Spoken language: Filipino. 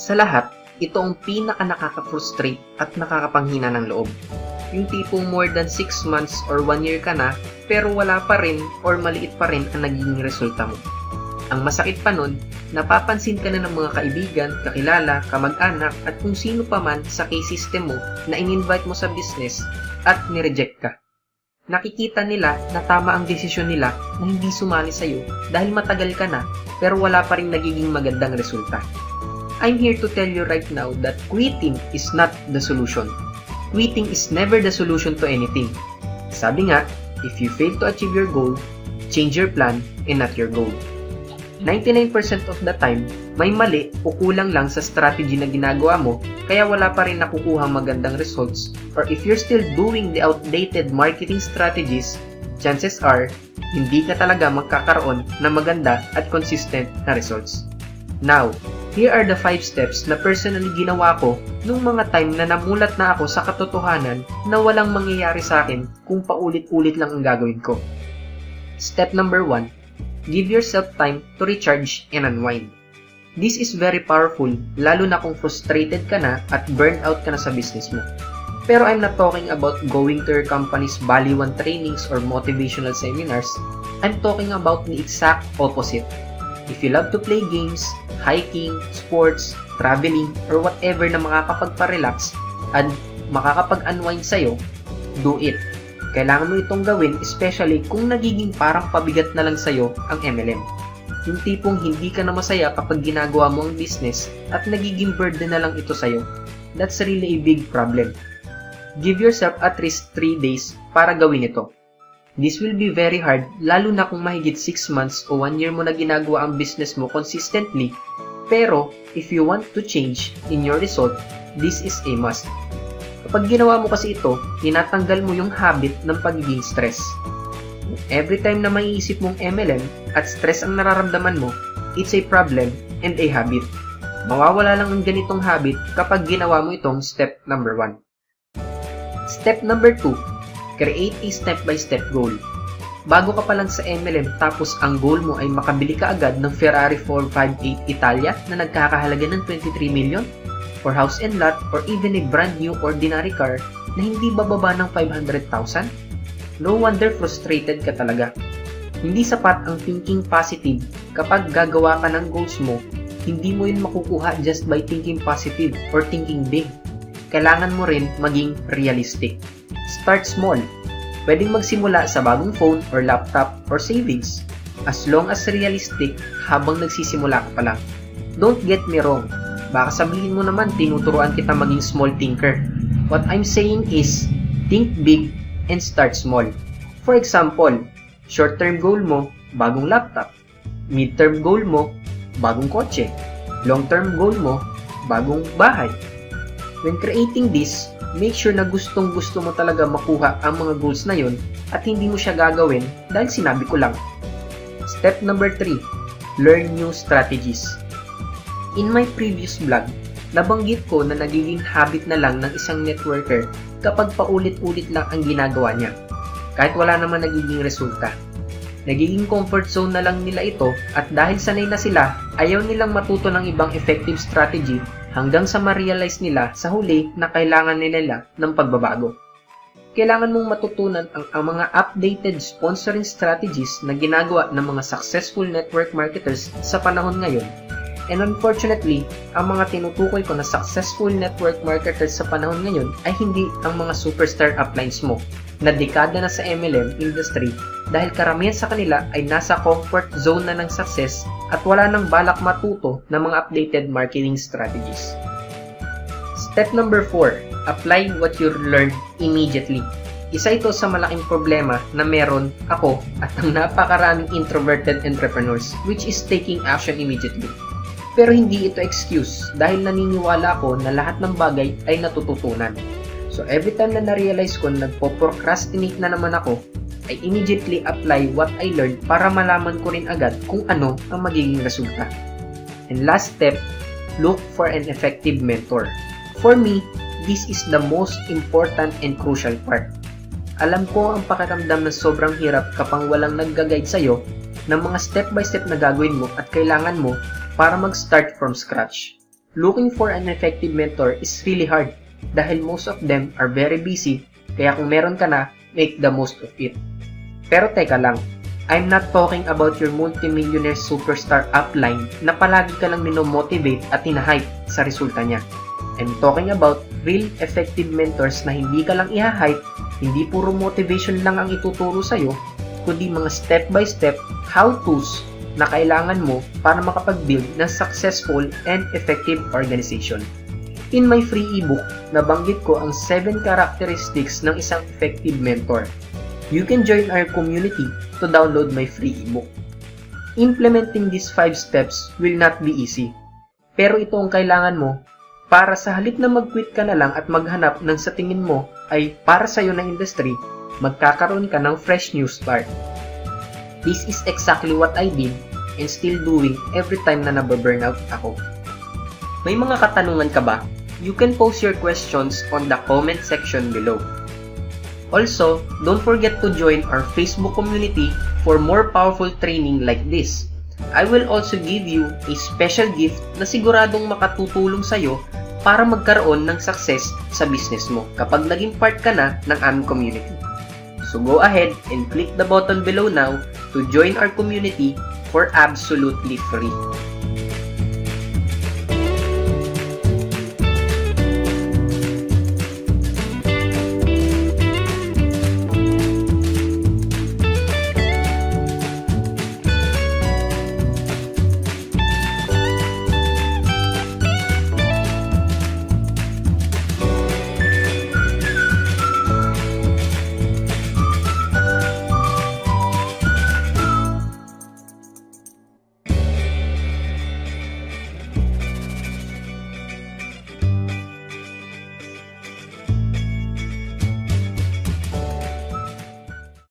Sa lahat, ito ang pinaka-nakaka-frustrate at nakakapanghina ng loob. Yung tipong more than 6 months or 1 year ka na, pero wala pa rin or maliit pa rin ang nagiging resulta mo. Ang masakit pa nun, napapansin ka na ng mga kaibigan, kakilala, kamag-anak at kung sino pa man sa case system mo na in-invite mo sa business at nireject ka. Nakikita nila na tama ang desisyon nila na hindi sumali sa'yo dahil matagal ka na pero wala pa rin nagiging magandang resulta. I'm here to tell you right now that quitting is not the solution. Quitting is never the solution to anything. Sabi nga, if you fail to achieve your goal, change your plan and not your goal. 99% of the time, may mali o kulang lang sa strategy na ginagawa mo kaya wala pa rin nakukuhang magandang results, or if you're still doing the outdated marketing strategies, chances are, hindi ka talaga magkakaroon ng maganda at consistent na results. Now, here are the 5 steps na personally ginawa ko nung mga time na namulat na ako sa katotohanan na walang mangyayari sa akin kung paulit-ulit lang ang gagawin ko. Step number 1, give yourself time to recharge and unwind. This is very powerful, lalo na kung frustrated ka na at burned out ka na sa business mo. Pero I'm not talking about going to your company's Baliwan trainings or motivational seminars. I'm talking about the exact opposite. If you love to play games, hiking, sports, traveling, or whatever na makakapagpa-relax at makakapag-unwind sa'yo, do it. Kailangan mo itong gawin, especially kung nagiging parang pabigat na lang sa'yo ang MLM. Yung tipong hindi ka na masaya kapag ginagawa mo ang business at nagiging burden na lang ito sa'yo. That's really a big problem. Give yourself at least 3 days para gawin ito. This will be very hard, lalo na kung mahigit 6 months o 1 year mo na ginagawa ang business mo consistently. Pero, if you want to change in your result, this is a must. Kapag ginawa mo kasi ito, tinatanggal mo yung habit ng pagiging stress. Every time na maiisip mong MLM at stress ang nararamdaman mo, it's a problem and a habit. Mawawala lang ang ganitong habit kapag ginawa mo itong step number 1. Step number 2, create a step-by-step goal. Bago ka pa lang sa MLM tapos ang goal mo ay makabili ka agad ng Ferrari 458 Italia na nagkakahalaga ng 23 million, or house and lot, or even a brand new ordinary car na hindi bababa ng 500,000? No wonder frustrated ka talaga. Hindi sapat ang thinking positive kapag gagawa ka ng goals mo. Hindi mo yun makukuha just by thinking positive or thinking big. Kailangan mo rin maging realistic. Start small. Pwedeng magsimula sa bagong phone or laptop or savings. As long as realistic habang nagsisimula ka pa lang. Don't get me wrong. Baka sabihin mo naman tinuturuan kita maging small thinker. What I'm saying is, think big and start small. For example, short-term goal mo, bagong laptop. Mid-term goal mo, bagong kotse. Long-term goal mo, bagong bahay. When creating this, make sure na gustong-gusto mo talaga makuha ang mga goals na yun at hindi mo siya gagawin dahil sinabi ko lang. Step number 3, learn new strategies. In my previous vlog, nabanggit ko na nagiging habit na lang ng isang networker kapag paulit-ulit lang ang ginagawa niya, kahit wala naman nagiging resulta. Nagiging comfort zone na lang nila ito at dahil sanay na sila, ayaw nilang matuto ng ibang effective strategy hanggang sa ma-realize nila sa huli na kailangan nila ng pagbabago. Kailangan mong matutunan ang mga updated sponsoring strategies na ginagawa ng mga successful network marketers sa panahon ngayon. And unfortunately, ang mga tinutukoy ko na successful network marketers sa panahon ngayon ay hindi ang mga superstar uplines mo na dekada na sa MLM industry dahil karamihan sa kanila ay nasa comfort zone na ng success at wala nang balak matuto ng mga updated marketing strategies. Step number 4, apply what you learned immediately. Isa ito sa malaking problema na meron ako at ang napakaraming introverted entrepreneurs, which is taking action immediately. Pero hindi ito excuse dahil naniniwala ako na lahat ng bagay ay natututunan. So every time na na-realize ko nagpo-procrastinate na naman ako, I immediately apply what I learned para malaman ko rin agad kung ano ang magiging resulta. And last step, look for an effective mentor. For me, this is the most important and crucial part. Alam ko ang pakiramdam na sobrang hirap kapag walang nag-guide sa'yo ng mga step-by-step na gagawin mo at kailangan mo para mag-start from scratch. Looking for an effective mentor is really hard dahil most of them are very busy, kaya kung meron ka na, make the most of it. Pero teka lang, I'm not talking about your multimillionaire superstar upline na palagi ka lang minomotivate at hinahype sa resulta niya. I'm talking about real effective mentors na hindi ka lang iha-hype, hindi puro motivation lang ang ituturo sa'yo, kundi mga step-by-step how-tos na kailangan mo para makapag-build ng successful and effective organization. In my free ebook, nabanggit ko ang 7 characteristics ng isang effective mentor. You can join our community to download my free ebook. Implementing these 5 steps will not be easy, pero ito ang kailangan mo para sa halip na mag-quit ka na lang at maghanap ng sa tingin mo ay para sa'yo na industry, magkakaroon ka ng fresh new start. This is exactly what I did and still doing every time na nababurnout ako. May mga katanungan ka ba? You can post your questions on the comment section below. Also, don't forget to join our Facebook community for more powerful training like this. I will also give you a special gift na siguradong makatutulong sa'yo para magkaroon ng success sa business mo kapag naging part ka na ng aming community. So go ahead and click the button below now to join our community for absolutely free.